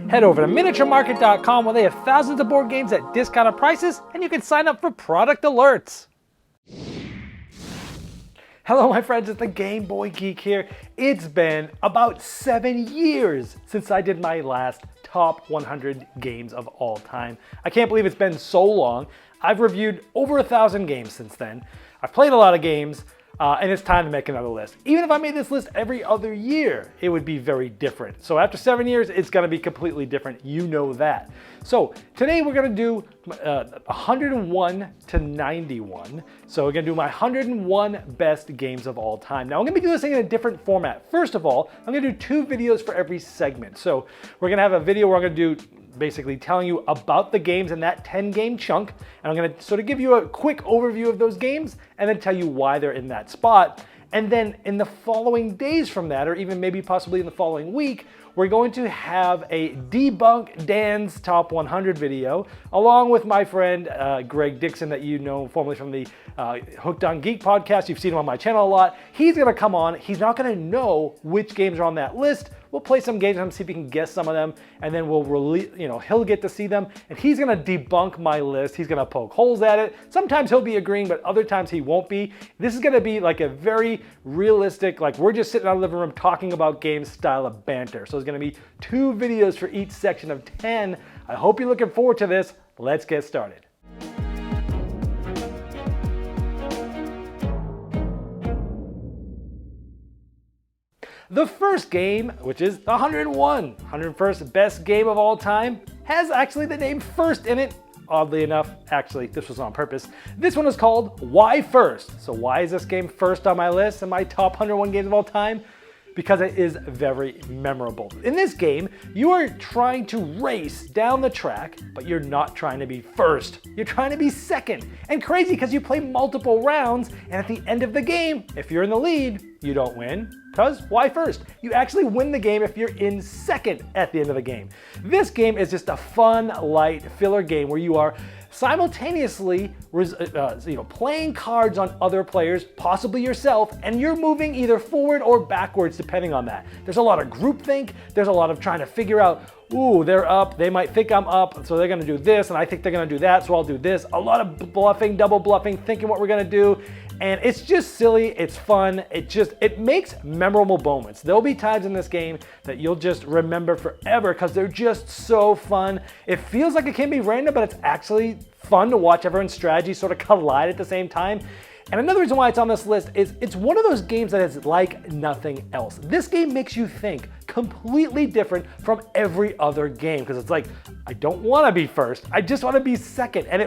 Head over to miniaturemarket.com where they have thousands of board games at discounted prices and you can sign up for product alerts. Hello my friends, it's the Game Boy Geek here. It's been about 7 years since I did my last top 100 games of all time. I can't believe it's been so long. I've reviewed over 1,000 games since then. I've played a lot of games, and it's time to make another list. Even if I made this list every other year, it would be very different. So after 7 years, it's gonna be completely different. You know that. So today we're gonna do 101 to 91. So we're gonna do my 101 best games of all time. Now I'm gonna be doing this thing in a different format. First of all, I'm gonna do 2 videos for every segment. So we're gonna have a video where I'm gonna do basically telling you about the games in that 10 game chunk. And I'm gonna sort of give you a quick overview of those games and then tell you why they're in that spot. And then in the following days from that, or even maybe possibly in the following week, we're going to have a Debunk Dan's Top 100 video, along with my friend Greg Dixon, that you know formerly from the Hooked on Geek podcast. You've seen him on my channel a lot. He's gonna come on. He's not gonna know which games are on that list. We'll play some games with him, see if he can guess some of them, and then we'll release, he'll get to see them, and he's gonna debunk my list. He's gonna poke holes at it. Sometimes he'll be agreeing, but other times he won't be. This is gonna be like a very realistic, like we're just sitting in our living room talking about games style of banter. So there's gonna be 2 videos for each section of 10. I hope you're looking forward to this. Let's get started. The first game, which is the 101st best game of all time, has actually the name First in it. Oddly enough, actually, this was on purpose. This one is called Why First? So why is this game first on my list and my top 101 games of all time? Because it is very memorable. In this game, you are trying to race down the track, but you're not trying to be first. You're trying to be second. And crazy because you play multiple rounds, and at the end of the game, if you're in the lead, you don't win. Because why first? You actually win the game if you're in second at the end of the game. This game is just a fun, light filler game where you are simultaneously playing cards on other players, possibly yourself, and you're moving either forward or backwards depending on that. There's a lot of groupthink, there's a lot of trying to figure out, ooh, they're up, they might think I'm up, so they're gonna do this, and I think they're gonna do that, so I'll do this. A lot of bluffing, double bluffing, thinking what we're gonna do. And it's just silly, it's fun, it makes memorable moments. There'll be times in this game that you'll just remember forever because they're just so fun. It feels like it can be random, but it's actually fun to watch everyone's strategies sort of collide at the same time. And another reason why it's on this list is it's one of those games that is like nothing else. This game makes you think completely different from every other game because it's like, I don't want to be first, I just want to be second. And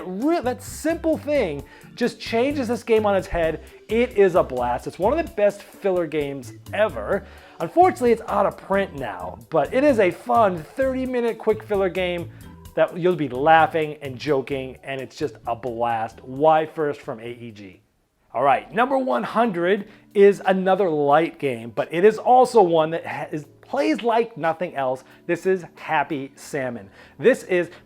that simple thing just changes this game on its head. It is a blast. It's one of the best filler games ever. Unfortunately, it's out of print now, but it is a fun 30-minute quick filler game that you'll be laughing and joking, and it's just a blast. Why First from AEG. All right, number 100 is another light game, but it is also one that plays like nothing else. This is Happy Salmon.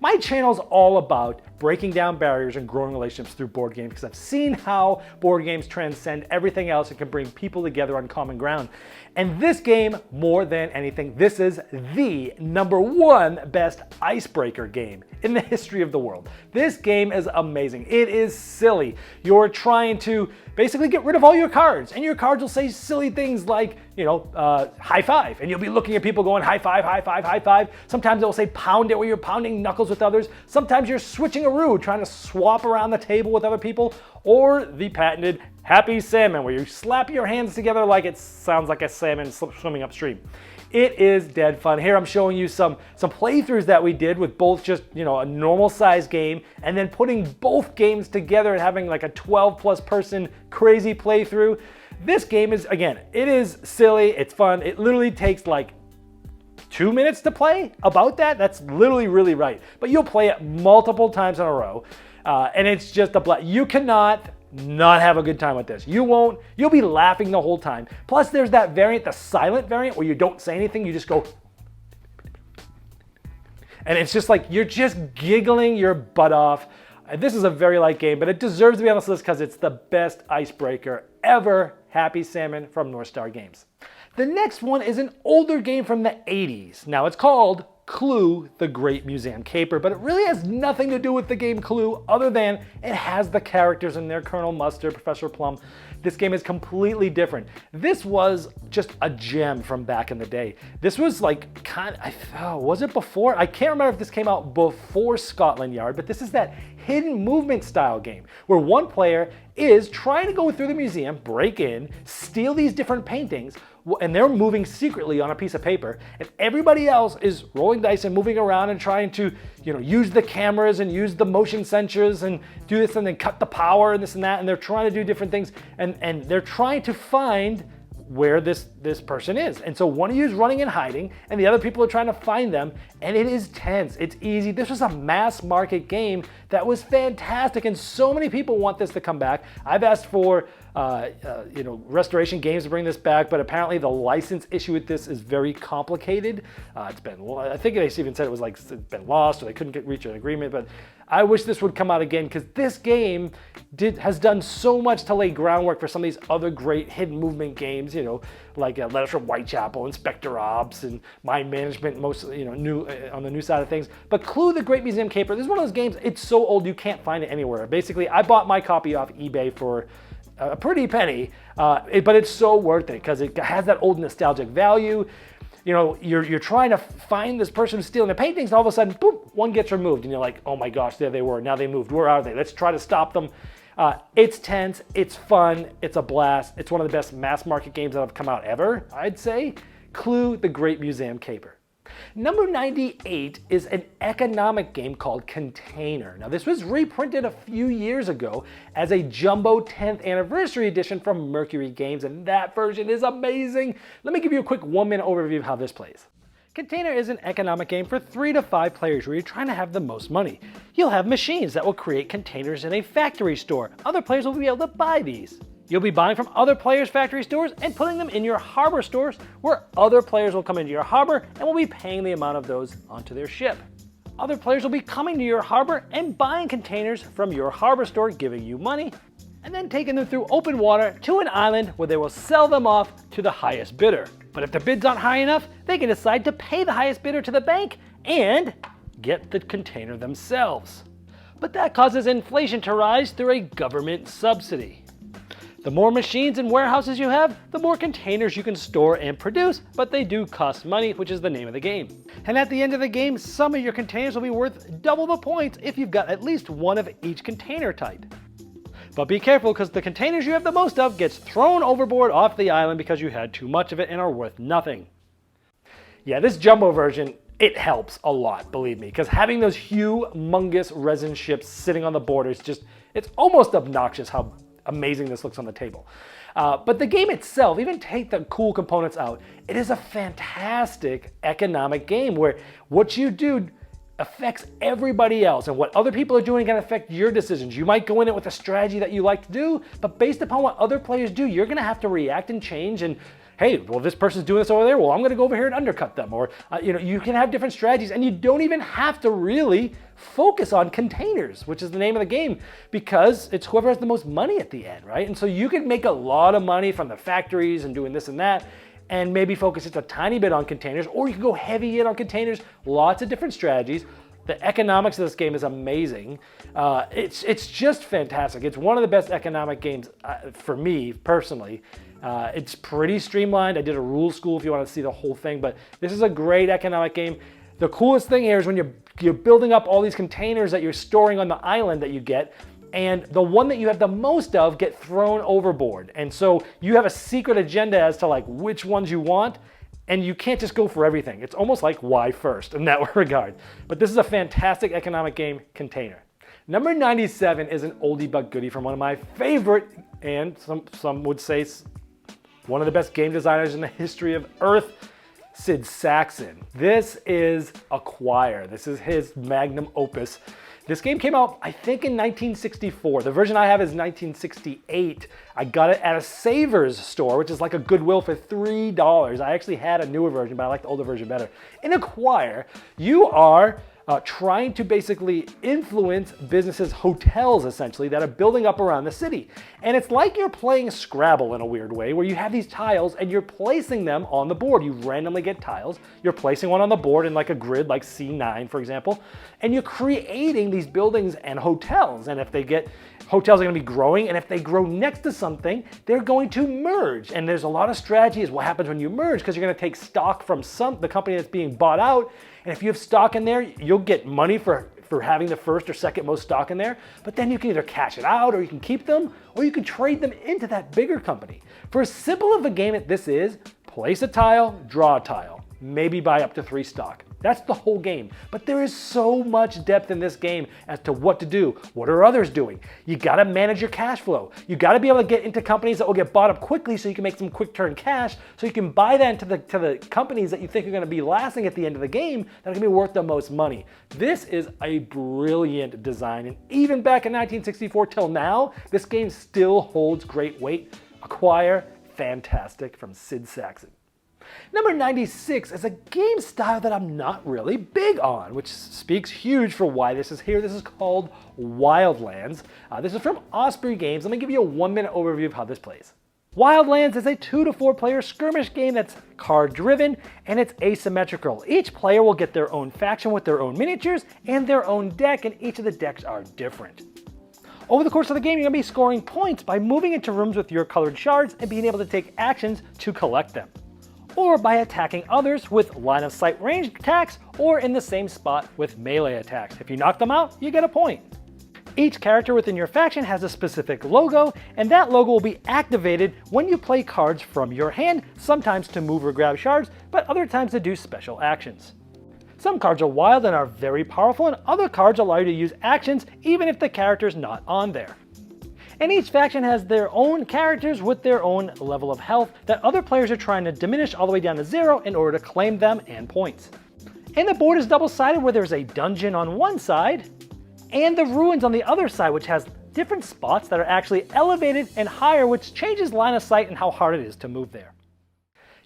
My channel's all about breaking down barriers and growing relationships through board games because I've seen how board games transcend everything else and can bring people together on common ground. And this game, more than anything, this is the #1 best icebreaker game in the history of the world. This game is amazing. It is silly. You're trying to basically get rid of all your cards, and your cards will say silly things like, high five, and you'll be looking at people going high five, high five, high five. Sometimes it will say pound it, where you're pounding knuckles with others. Sometimes you're switching a roux, trying to swap around the table with other people, or the patented Happy Salmon, where you slap your hands together like it sounds like a salmon swimming upstream. It is dead fun. Here I'm showing you some playthroughs that we did with both just, a normal size game and then putting both games together and having like a 12+ person crazy playthrough. This game is, again, it is silly, it's fun. It literally takes like 2 minutes to play, about that. That's literally really right. But you'll play it multiple times in a row. And it's just a blast. You cannot not have a good time with this. You won't. You'll be laughing the whole time. Plus there's that variant, the silent variant, where you don't say anything, you just go. And it's just like, you're just giggling your butt off. This is a very light game, but it deserves to be on this list because it's the best icebreaker ever. Happy Salmon from North Star Games. The next one is an older game from the 80s. Now it's called Clue, the Great Museum Caper, but it really has nothing to do with the game Clue other than it has the characters in there, Colonel Mustard, Professor Plum. This game is completely different. This was just a gem from back in the day. This was like was it before? I can't remember if this came out before Scotland Yard, but this is that hidden movement style game where one player is trying to go through the museum, break in, steal these different paintings, and they're moving secretly on a piece of paper, and everybody else is rolling dice and moving around and trying to, use the cameras and use the motion sensors and do this and then cut the power and this and that, and they're trying to do different things, and they're trying to find where this person is. And so one of you is running and hiding, and the other people are trying to find them, and it is tense. It's easy. This was a mass market game that was fantastic, and so many people want this to come back. I've asked for Restoration Games to bring this back, but apparently the license issue with this is very complicated. I think they even said it's been lost or they couldn't reach an agreement, but I wish this would come out again because this game has done so much to lay groundwork for some of these other great hidden movement games, like Letters from Whitechapel, Inspector Ops, and Mind Management, new on the new side of things. But Clue, the Great Museum Caper, this is one of those games, it's so old you can't find it anywhere. Basically, I bought my copy off eBay for a pretty penny, but it's so worth it because it has that old nostalgic value. You're trying to find this person who's stealing the paintings, and all of a sudden, boom, one gets removed, and you're like, oh my gosh, there they were, now they moved, where are they? Let's try to stop them. It's tense, it's fun, it's a blast. It's one of the best mass market games that have come out ever, I'd say. Clue, the Great Museum Caper. Number 98 is an economic game called Container. Now this was reprinted a few years ago as a jumbo 10th anniversary edition from Mercury Games, and that version is amazing. Let me give you a quick 1-minute overview of how this plays. Container is an economic game for 3 to 5 players where you're trying to have the most money. You'll have machines that will create containers in a factory store. Other players will be able to buy these. You'll be buying from other players' factory stores and putting them in your harbor stores where other players will come into your harbor and will be paying the amount of those onto their ship. Other players will be coming to your harbor and buying containers from your harbor store, giving you money, and then taking them through open water to an island where they will sell them off to the highest bidder. But if the bids aren't high enough, they can decide to pay the highest bidder to the bank and get the container themselves. But that causes inflation to rise through a government subsidy. The more machines and warehouses you have, the more containers you can store and produce, but they do cost money, which is the name of the game. And at the end of the game, some of your containers will be worth double the points if you've got at least one of each container type. But be careful because the containers you have the most of gets thrown overboard off the island because you had too much of it and are worth nothing. Yeah, this jumbo version, it helps a lot, believe me, because having those humongous resin ships sitting on the borders, it's almost obnoxious how amazing this looks on the table. But the game itself, even take the cool components out, it is a fantastic economic game where what you do affects everybody else, and what other people are doing can affect your decisions. You might go in it with a strategy that you like to do, but based upon what other players do, you're gonna have to react and change, and hey, well, this person's doing this over there, well, I'm gonna go over here and undercut them. Or, you can have different strategies, and you don't even have to really focus on containers, which is the name of the game, because it's whoever has the most money at the end, right? And so you can make a lot of money from the factories and doing this and that, and maybe focus just a tiny bit on containers, or you can go heavy in on containers, lots of different strategies. The economics of this game is amazing. It's just fantastic. It's one of the best economic games for me personally. It's pretty streamlined. I did a rule school if you want to see the whole thing, but this is a great economic game. The coolest thing here is when you're building up all these containers that you're storing on the island that you get, and the one that you have the most of get thrown overboard. And so you have a secret agenda as to like which ones you want, and you can't just go for everything. It's almost like why first in that regard. But this is a fantastic economic game, Container. Number 97 is an oldie but goodie from one of my favorite, and some would say one of the best game designers in the history of Earth, Sid Sackson. This is Acquire. This is his magnum opus. This game came out, I think, in 1964. The version I have is 1968. I got it at a Savers store, which is like a Goodwill, for $3. I actually had a newer version, but I like the older version better. In Acquire, you are trying to basically influence businesses, hotels essentially, that are building up around the city. And it's like you're playing Scrabble in a weird way, where you have these tiles and you're placing them on the board. You randomly get tiles, you're placing one on the board in like a grid like C9, for example, and you're creating these buildings and hotels. And if they get, hotels are gonna be growing, and if they grow next to something, they're going to merge. And there's a lot of strategy is what happens when you merge, because you're gonna take stock from the company that's being bought out. And if you have stock in there, you'll get money for having the first or second most stock in there, but then you can either cash it out, or you can keep them, or you can trade them into that bigger company. For as simple of a game as this is, place a tile, draw a tile, maybe buy up to 3 stock. That's the whole game. But there is so much depth in this game as to what to do. What are others doing? You gotta manage your cash flow. You gotta be able to get into companies that will get bought up quickly so you can make some quick turn cash, so you can buy that into the companies that you think are gonna be lasting at the end of the game that are gonna be worth the most money. This is a brilliant design, and even back in 1964 till now, this game still holds great weight. Acquire, fantastic, from Sid Sackson. Number 96 is a game style that I'm not really big on, which speaks huge for why this is here. This is called Wildlands. This is from Osprey Games. Let me give you a 1-minute overview of how this plays. Wildlands is a 2 to 4 player skirmish game that's card driven, and it's asymmetrical. Each player will get their own faction with their own miniatures and their own deck, and each of the decks are different. Over the course of the game, you're going to be scoring points by moving into rooms with your colored shards and being able to take actions to collect them, or by attacking others with line of sight ranged attacks, or in the same spot with melee attacks. If you knock them out, you get a point. Each character within your faction has a specific logo, and that logo will be activated when you play cards from your hand, sometimes to move or grab shards, but other times to do special actions. Some cards are wild and are very powerful, and other cards allow you to use actions even if the character's not on there. And each faction has their own characters with their own level of health that other players are trying to diminish all the way down to 0 in order to claim them and points. And the board is double-sided, where there's a dungeon on one side and the ruins on the other side, which has different spots that are actually elevated and higher, which changes line of sight and how hard it is to move there.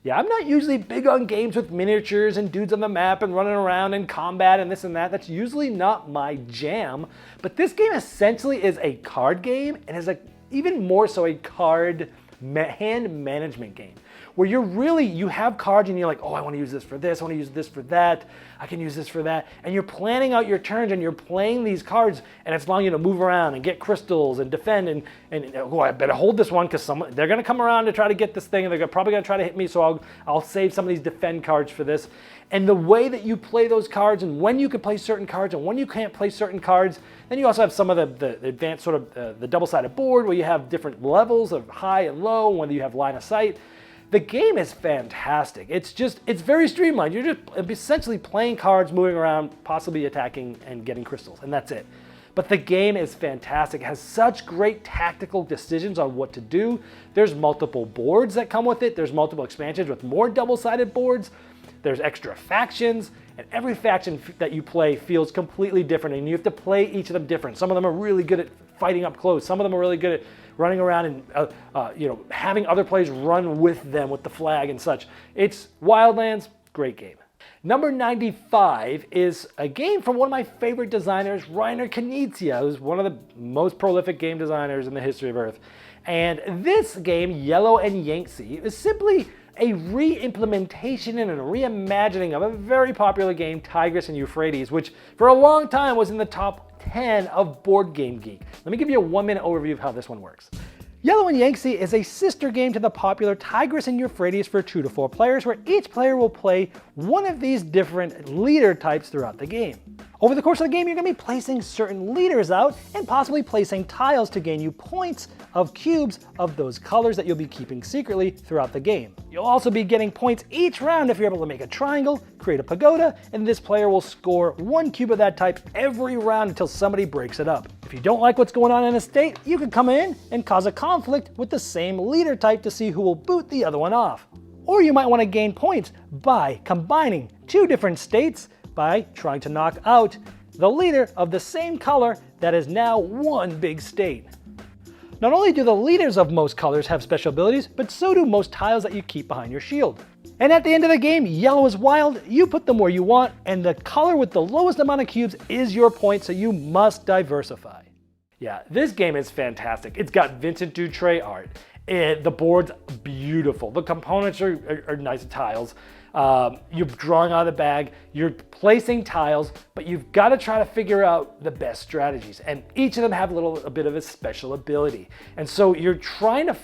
Yeah, I'm not usually big on games with miniatures and dudes on the map and running around and combat and this and that. That's usually not my jam. But this game essentially is a card game, and is even more so a card hand management game, where you have cards and you're like, oh, I want to use this for this, I want to use this for that, I can use this for that. And you're planning out your turns and you're playing these cards, and it's allowing you to move around and get crystals and defend and oh, I better hold this one because they're going to come around to try to get this thing, and they're probably going to try to hit me, so I'll save some of these defend cards for this. And the way that you play those cards, and when you can play certain cards and when you can't play certain cards. Then you also have some of the advanced sort of the double-sided board, where you have different levels of high and low, whether you have line of sight. The game is fantastic. It's very streamlined. You're just essentially playing cards, moving around, possibly attacking and getting crystals, and that's it. But the game is fantastic. It has such great tactical decisions on what to do. There's multiple boards that come with it. There's multiple expansions with more double-sided boards. There's extra factions, and every faction that you play feels completely different, and you have to play each of them different. Some of them are really good at fighting up close. Some of them are really good at running around and having other players run with them with the flag and such. It's Wildlands, great game. Number 95 is a game from one of my favorite designers, Reiner Knizia, who's one of the most prolific game designers in the history of Earth. And this game, Yellow and Yangtze, is simply a re-implementation and a reimagining of a very popular game, Tigris and Euphrates, which for a long time was in the top 10 of Board Game Geek. Let me give you a 1-minute overview of how this one works. Yellow and Yangtze is a sister game to the popular Tigris and Euphrates for 2 to 4 players, where each player will play one of these different leader types throughout the game. Over the course of the game, you're going to be placing certain leaders out and possibly placing tiles to gain you points of cubes of those colors that you'll be keeping secretly throughout the game. You'll also be getting points each round if you're able to make a triangle, create a pagoda, and this player will score 1 cube of that type every round until somebody breaks it up. If you don't like what's going on in a state, you can come in and cause a conflict with the same leader type to see who will boot the other one off. Or you might want to gain points by combining 2 different states by trying to knock out the leader of the same color that is now one big state. Not only do the leaders of most colors have special abilities, but so do most tiles that you keep behind your shield. And at the end of the game, yellow is wild, you put them where you want, and the color with the lowest amount of cubes is your point, so you must diversify. Yeah, this game is fantastic. It's got Vincent Dutrait art. The board's beautiful. The components are nice tiles. You're drawing out of the bag, you're placing tiles, but you've got to try to figure out the best strategies. And each of them have a bit of a special ability. And so you're trying to,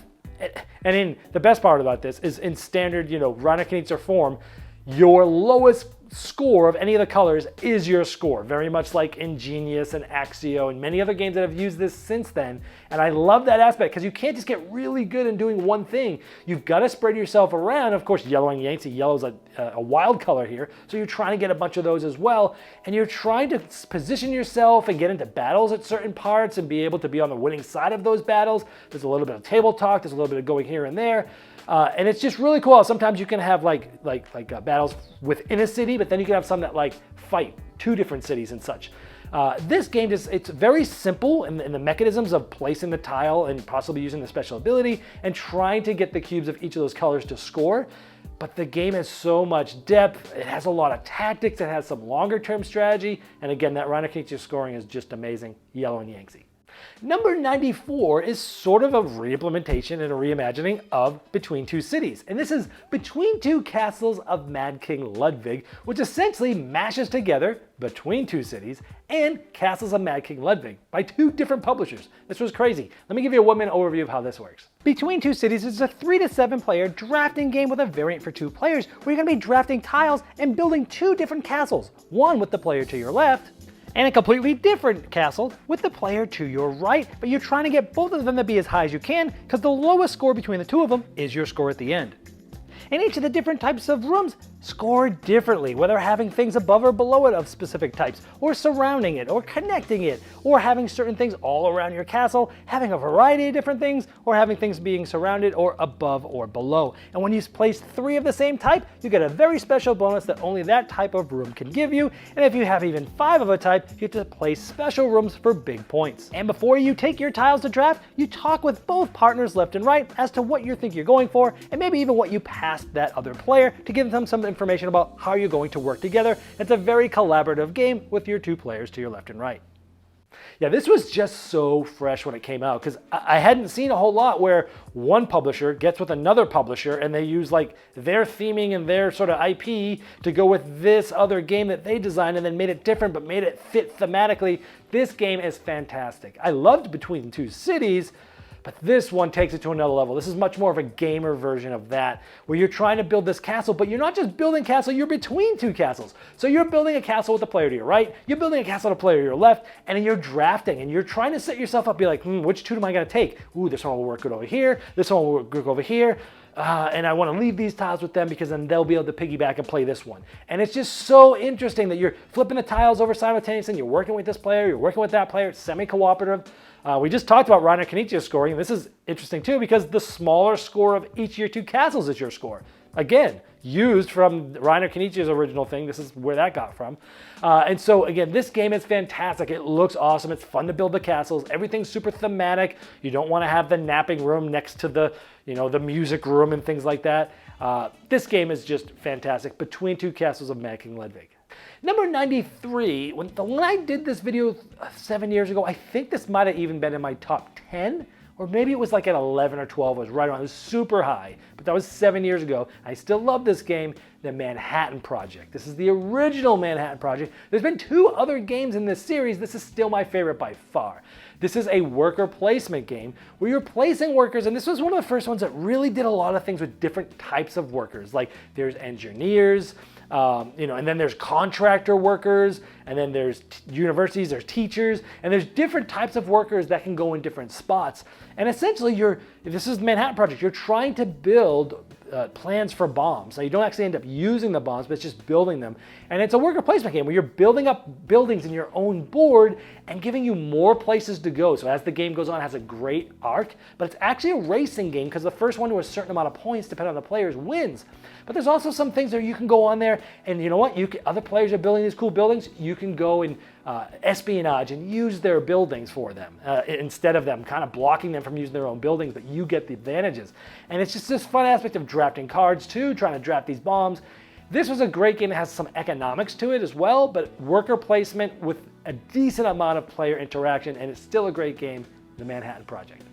and in the best part about this is in standard, Reiner Knizia form, your lowest score of any of the colors is your score, very much like Ingenious and Axio and many other games that have used this since then. And I love that aspect because you can't just get really good in doing one thing. You've got to spread yourself around. Of course, yellow and Yangtze, yellow's a wild color here, so you're trying to get a bunch of those as well. And you're trying to position yourself and get into battles at certain parts and be able to be on the winning side of those battles. There's a little bit of table talk, there's a little bit of going here and there. And it's just really cool. Sometimes you can have battles within a city, but then you can have some that fight two different cities and such. This game it's very simple in the mechanisms of placing the tile and possibly using the special ability and trying to get the cubes of each of those colors to score. But the game has so much depth. It has a lot of tactics. It has some longer term strategy. And again, that Reiner Knizia scoring is just amazing. Yellow and Yangtze. Number 94 is sort of a re-implementation and a reimagining of Between Two Cities. And this is Between Two Castles of Mad King Ludwig, which essentially mashes together Between Two Cities and Castles of Mad King Ludwig by two different publishers. This was crazy. Let me give you a 1-minute overview of how this works. Between Two Cities is a 3 to 7 player drafting game with a variant for 2 players where you're going to be drafting tiles and building 2 different castles, one with the player to your left and a completely different castle with the player to your right, but you're trying to get both of them to be as high as you can because the lowest score between the two of them is your score at the end. And each of the different types of rooms score differently, whether having things above or below it of specific types, or surrounding it, or connecting it, or having certain things all around your castle, having a variety of different things, or having things being surrounded or above or below. And when you place 3 of the same type, you get a very special bonus that only that type of room can give you. And if you have even 5 of a type, you get to place special rooms for big points. And before you take your tiles to draft, you talk with both partners left and right as to what you think you're going for, and maybe even what you passed that other player to give them some information about how you're going to work together. It's a very collaborative game with your 2 players to your left and right. Yeah, this was just so fresh when it came out because I hadn't seen a whole lot where one publisher gets with another publisher and they use their theming and their sort of IP to go with this other game that they designed and then made it different but made it fit thematically. This game is fantastic. I loved Between Two Cities, but this one takes it to another level. This is much more of a gamer version of that, where you're trying to build this castle, but you're not just building castle, you're between 2 castles. So you're building a castle with the player to your right, you're building a castle with the player to your left, and then you're drafting, and you're trying to set yourself up, be like, which 2 am I gonna take? Ooh, this one will work good over here, this one will work good over here, and I want to leave these tiles with them because then they'll be able to piggyback and play this one. And it's just so interesting that you're flipping the tiles over simultaneously, you're working with this player, you're working with that player, it's semi-cooperative. We just talked about Reiner Knizia scoring, and this is interesting too because the smaller score of each of your 2 castles is your score. Again, used from Reiner Knizia's original thing. This is where that got from. And so again, this game is fantastic. It looks awesome. It's fun to build the castles. Everything's super thematic. You don't want to have the napping room next to the, the music room and things like that. This game is just fantastic. Between Two Castles of Mad King Ludwig. Number 93, when I did this video 7 years ago, I think this might have even been in my top 10, or maybe it was at 11 or 12, it was right around, it was super high, but that was 7 years ago. I still love this game, the Manhattan Project. This is the original Manhattan Project. There's been 2 other games in this series. This is still my favorite by far. This is a worker placement game where you're placing workers, and this was one of the first ones that really did a lot of things with different types of workers. Like there's engineers, and then there's contractor workers, and then there's universities, there's teachers, and there's different types of workers that can go in different spots. And essentially, this is the Manhattan Project. You're trying to build plans for bombs. Now, you don't actually end up using the bombs, but it's just building them. And it's a worker placement game where you're building up buildings in your own board and giving you more places to go. So as the game goes on, it has a great arc, but it's actually a racing game because the first one to a certain amount of points, depending on the players, wins. But there's also some things that you can go on there, and you know what? Other players are building these cool buildings. You can go and espionage and use their buildings for them instead of them kind of blocking them from using their own buildings, but you get the advantages. And it's just this fun aspect of drafting cards too, trying to draft these bombs. This was a great game that has some economics to it as well, but worker placement with a decent amount of player interaction, and it's still a great game, The Manhattan Project.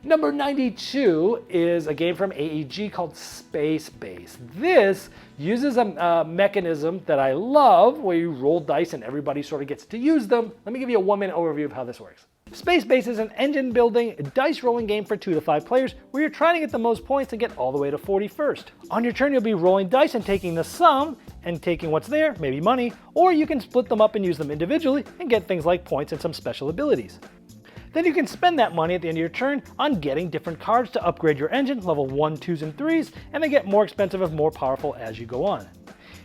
Number 92 is a game from AEG called Space Base. This uses a mechanism that I love where you roll dice and everybody sort of gets to use them. Let me give you a 1-minute overview of how this works. Space Base is an engine building, dice rolling game for 2 to 5 players where you're trying to get the most points and get all the way to 41st. On your turn, you'll be rolling dice and taking the sum and taking what's there, maybe money, or you can split them up and use them individually and get things like points and some special abilities. Then you can spend that money at the end of your turn on getting different cards to upgrade your engine, level 1, 2s, and 3s, and they get more expensive and more powerful as you go on.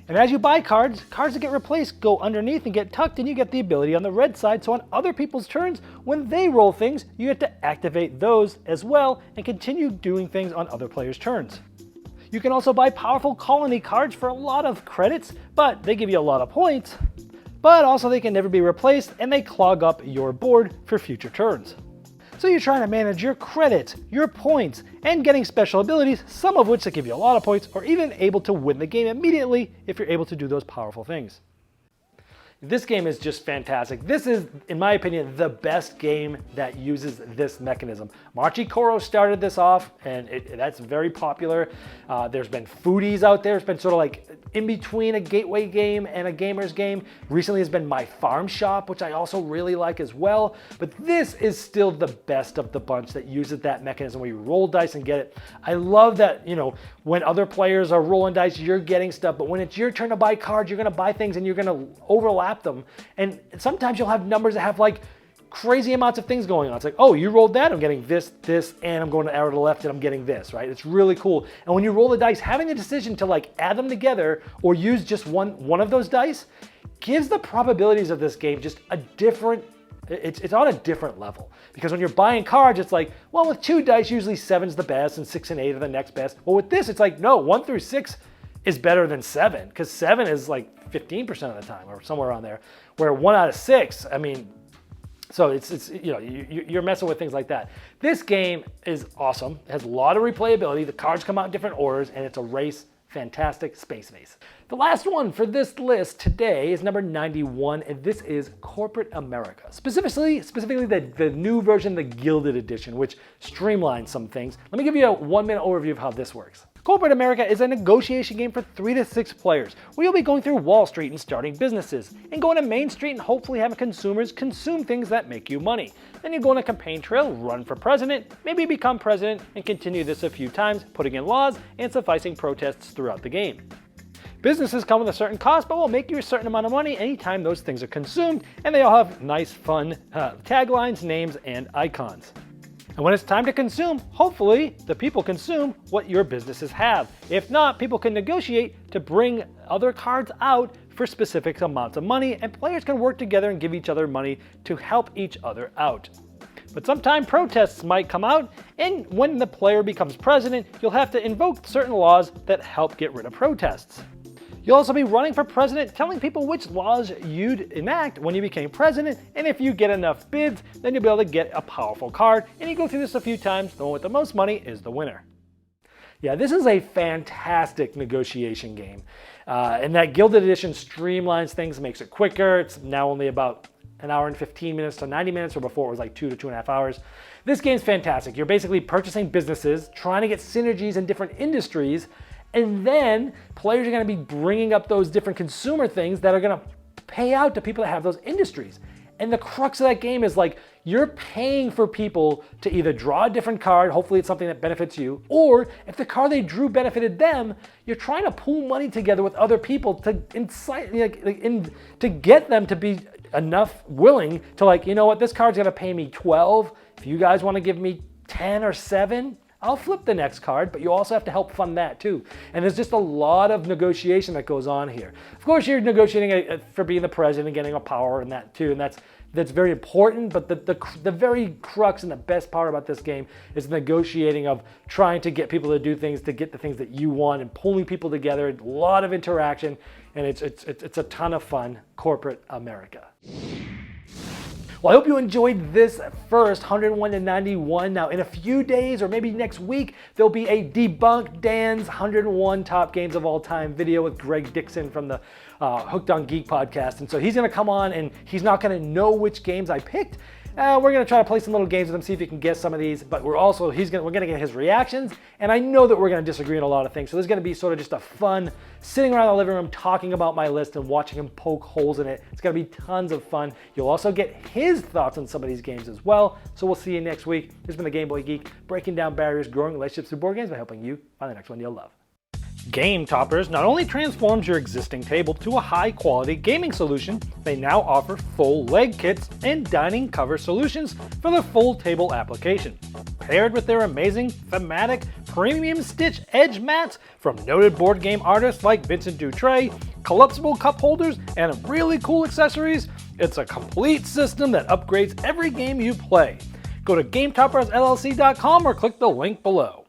And as you buy cards, cards that get replaced go underneath and get tucked, and you get the ability on the red side, so on other people's turns, when they roll things, you get to activate those as well and continue doing things on other players' turns. You can also buy powerful colony cards for a lot of credits, but they give you a lot of points. But also they can never be replaced and they clog up your board for future turns. So you're trying to manage your credits, your points, and getting special abilities, some of which that give you a lot of points, or even able to win the game immediately if you're able to do those powerful things. This game is just fantastic. This is, in my opinion, the best game that uses this mechanism. Machi Koro started this off, and that's very popular. There's been foodies out there. It's been sort of like in between a gateway game and a gamer's game. Recently has been My Farm Shop, which I also really like as well. But this is still the best of the bunch that uses that mechanism where you roll dice and get it. I love that, you know, when other players are rolling dice, you're getting stuff. But when it's your turn to buy cards, you're going to buy things and you're going to overlap them. And sometimes you'll have numbers that have like crazy amounts of things going on. It's like, oh, you rolled that, I'm getting this, and I'm going to arrow to the left and I'm getting this, right? It's really cool. And when you roll the dice, having the decision to like add them together or use just one of those dice gives the probabilities of this game just a different, it's on a different level. Because when you're buying cards, it's like, well, with 2 dice, usually 7's the best and 6 and 8 are the next best. Well, with this, it's like, no, 1 through 6 is better than 7, because 7 is like 15% of the time or somewhere around there, where 1 out of 6, I mean, so it's you know, you're messing with things like that. This game is awesome. It has a lot of replayability. The cards come out in different orders, and it's a race. Fantastic Space Base. The last one for this list today is number 91, and this is Corporate America. Specifically the new version, the Gilded Edition, which streamlines some things. Let me give you a 1-minute overview of how this works. Corporate America is a negotiation game for 3 to 6 players, where you'll be going through Wall Street and starting businesses, and going to Main Street and hopefully having consumers consume things that make you money. Then you go on a campaign trail, run for president, maybe become president, and continue this a few times, putting in laws and sufficing protests throughout the game. Businesses come with a certain cost, but will make you a certain amount of money anytime those things are consumed, and they all have nice, fun taglines, names, and icons. And when it's time to consume, hopefully the people consume what your businesses have. If not, people can negotiate to bring other cards out for specific amounts of money, and players can work together and give each other money to help each other out. But sometimes protests might come out, and when the player becomes president, you'll have to invoke certain laws that help get rid of protests. You'll also be running for president, telling people which laws you'd enact when you became president, and if you get enough bids, then you'll be able to get a powerful card, and you go through this a few times, the one with the most money is the winner. Yeah, this is a fantastic negotiation game, and that Gilded Edition streamlines things, makes it quicker. It's now only about an hour and 15 minutes to 90 minutes, or before it was like 2 to 2.5 hours. This game's fantastic. You're basically purchasing businesses, trying to get synergies in different industries, and then players are going to be bringing up those different consumer things that are going to pay out to people that have those industries. And the crux of that game is like, you're paying for people to either draw a different card, hopefully it's something that benefits you, or if the card they drew benefited them, you're trying to pool money together with other people to incite, to get them to be enough willing to like, you know what, this card's going to pay me 12. If you guys want to give me 10 or 7, I'll flip the next card, but you also have to help fund that too. And there's just a lot of negotiation that goes on here. Of course, you're negotiating for being the president and getting a power and that too, and that's very important, but the very crux and the best part about this game is negotiating of trying to get people to do things, to get the things that you want, and pulling people together, a lot of interaction, and it's a ton of fun, corporate America. Well, I hope you enjoyed this first 101 to 91. Now, in a few days or maybe next week, there'll be a Debunk Dan's 101 Top Games of All Time video with Greg Dixon from the Hooked on Geek podcast. And so he's going to come on and he's not going to know which games I picked. We're going to try to play some little games with him, see if he can guess some of these, but we're going to get his reactions, and I know that we're going to disagree on a lot of things, so this is going to be sort of just a fun sitting around the living room talking about my list and watching him poke holes in it. It's going to be tons of fun. You'll also get his thoughts on some of these games as well, so we'll see you next week. This has been the Game Boy Geek, breaking down barriers, growing relationships through board games by helping you find the next one you'll love. Game Toppers not only transforms your existing table to a high-quality gaming solution, they now offer full leg kits and dining cover solutions for the full table application. Paired with their amazing, thematic, premium stitch edge mats from noted board game artists like Vincent Dutray, collapsible cup holders, and really cool accessories, it's a complete system that upgrades every game you play. Go to GameToppersLLC.com or click the link below.